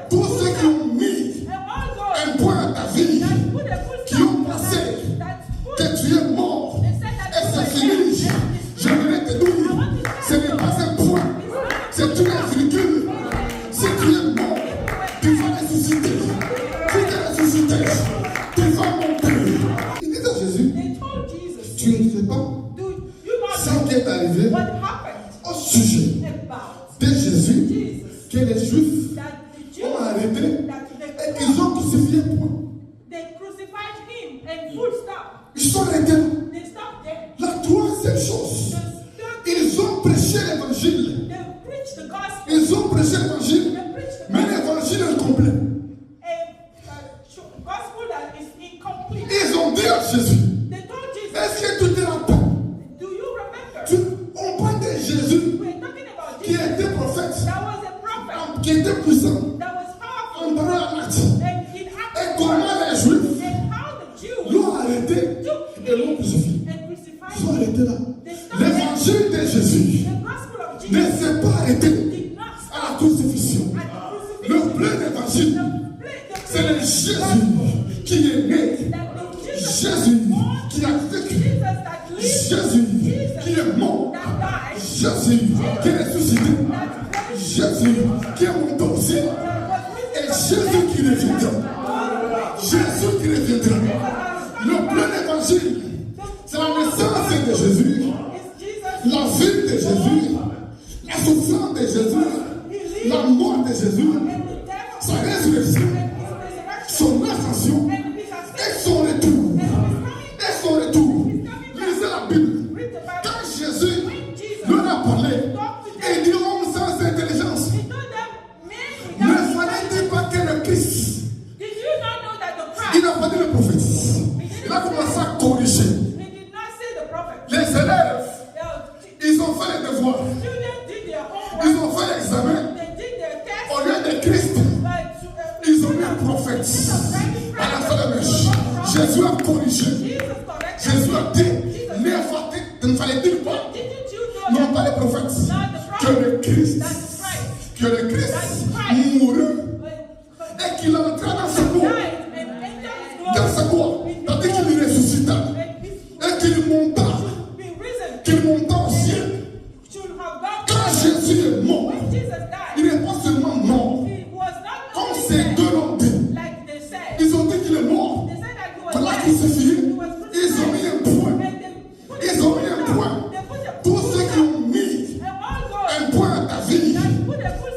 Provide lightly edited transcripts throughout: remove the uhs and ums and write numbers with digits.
Tous ceux qui ont mis un point à ta vie, qui ont placé que tu es mort, et c'est fini. J'aimerais te dire, ce n'est pas un point, c'est une virgule. Si tu es mort, tu vas ressusciter. Si tu es ressuscité, tu vas monter. Il dit à Jésus, tu ne sais pas ce qui est arrivé au sujet de Jésus, que les Juifs ont arrêté et qu'ils ont crucifié point. Ils sont arrêtés. La troisième chose, ils ont prêché l'évangile. Ils ont prêché l'évangile, mais l'évangile est complet. Ils ont dit à Jésus, est-ce que tu te rappelles? On parle de Jésus qui était prophète, qui était puissant, en parole à l'acte. Et comment les Juifs l'ont arrêté et l'ont crucifié. Ils sont arrêtés là. L'évangile de Jésus ne s'est pas arrêté à la crucifixion. Le plein évangile, c'est le Jésus qui est né, Jésus qui a vécu, Jésus qui est mort, Jésus qui est ressuscité, Jésus qui est monté au ciel, et Jésus qui reviendra. Jésus qui reviendra. Le plein évangile, c'est la naissance de Jésus, la vie de Jésus, la souffrance de Jésus, la mort de Jésus, sa résurrection, son ascension et son retour. Et son retour. Lisez la Bible. Quand Jésus leur a parlé, il dit homme sans intelligence. Ne fallait-il pas que le Christ, il n'a pas dit le prophète. Il a commencé à corriger. Les élèves, ils ont fait les devoirs. Ils ont fait l'examen. Au lieu de Christ, ils ont mis un prophète à la fin de mèche. Jésus a corrigé. Jésus a dit, ne fallait-il pas, non pas le prophète, que le Christ mourut et qu'il entra dans sa gloire. Dans sa gloire. C'est-à-dire qu'il ressuscita et qu'il monta au ciel. Quand Jésus est mort, il n'est pas seulement mort. Comme ces deux l'ont dit, ils ont dit qu'il est mort. Pour la crucifier, ils ont mis un point. Ils ont mis un point. Tous ceux qui ont mis un point à ta vie,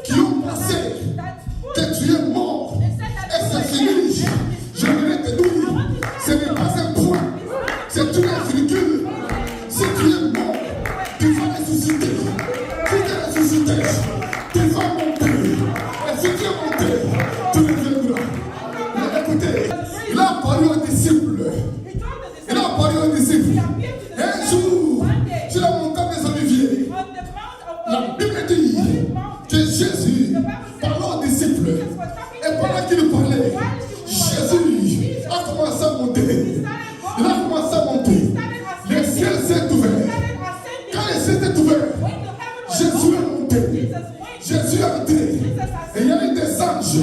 qui ont placé que tu es mort, et c'est fini. J'aimerais te dire, ce n'est pas un point, c'est une virgule. Si tu es mort, tu vas ressusciter. Si tu es ressuscité, tu vas monter. Et si tu es monté, tu reviendras. Mais écoutez, il a parlé aux disciples. Il a parlé aux disciples. Un jour, sur la montagne des Oliviers, la Bible dit que Jésus parlait aux disciples. Et pendant qu'il parlait, Jésus a commencé à monter. Il a commencé à monter. Le ciel s'est ouvert. Quand le ciel s'est ouvert, Jésus est monté. Jésus est entré. Et il y a eu des anges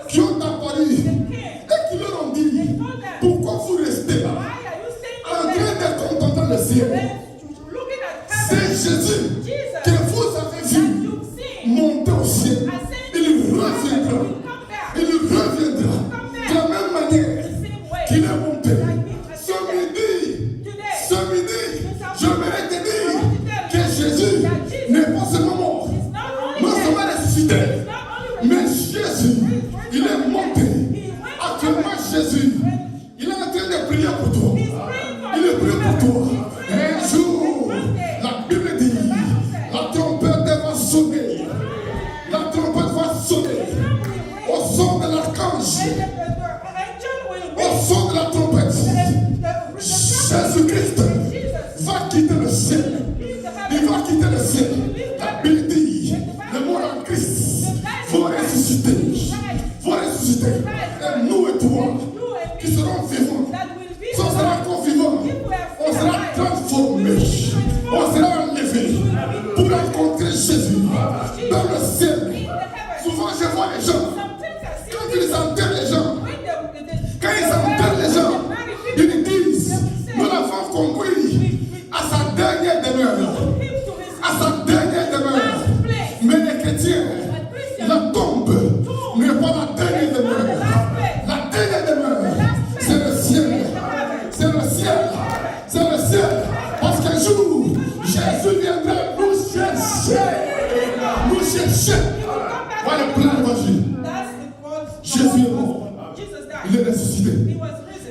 qui ont apparu et qui leur ont dit, pourquoi vous restez là en train de contempler le ciel? C'est Jésus que vous avez vu monter au ciel. Il reviendra. Il reviendra de la même manière qu'il est monté. Ce midi, j'aimerais te dire que Jésus n'est pas seulement mort, non seulement ressuscité, mais Jésus, il est monté. Actuellement, Jésus, il est en train de prier pour toi. Il est prié pour toi. Un jour, la Bible dit, la trompette va sonner. La trompette va sonner. Au son de l'archange, au son de la trompette, Jésus-Christ va quitter le ciel. Il va quitter le ciel. La Bible dit, les morts en Christ vont ressusciter. Vont ressusciter. Et nous et toi, qui serons vivants, on sera vivants, on sera transformés, on sera enlevés pour rencontrer Jésus dans le ciel. Souvent je vois les gens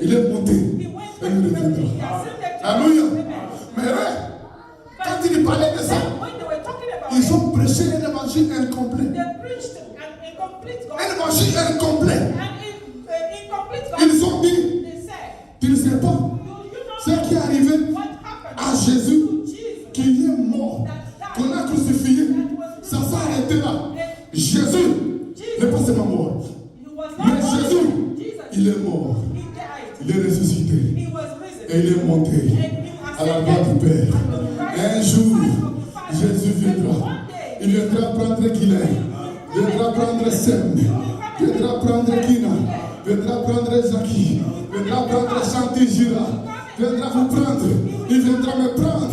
Il est monté. Et il reviendra. Alléluia. Mais quand il parlait de ça, ils ont prêché un évangile incomplet. Un évangile incomplet. Ils ont dit, tu ne sais pas ce qui est arrivé à Jésus, qui est mort, qu'on a crucifié. Ça s'est arrêté là. Jésus n'est pas seulement mort. Mais Jésus, il est mort. Il est ressuscité. Et il est monté à la gloire du Père. Un jour, Jésus viendra. Il viendra prendre Guilain. Viendra prendre Sem. Viendra prendre Kina. Viendra prendre Zaki. Viendra prendre Chanty Gira. Viendra vous prendre. Il viendra me prendre.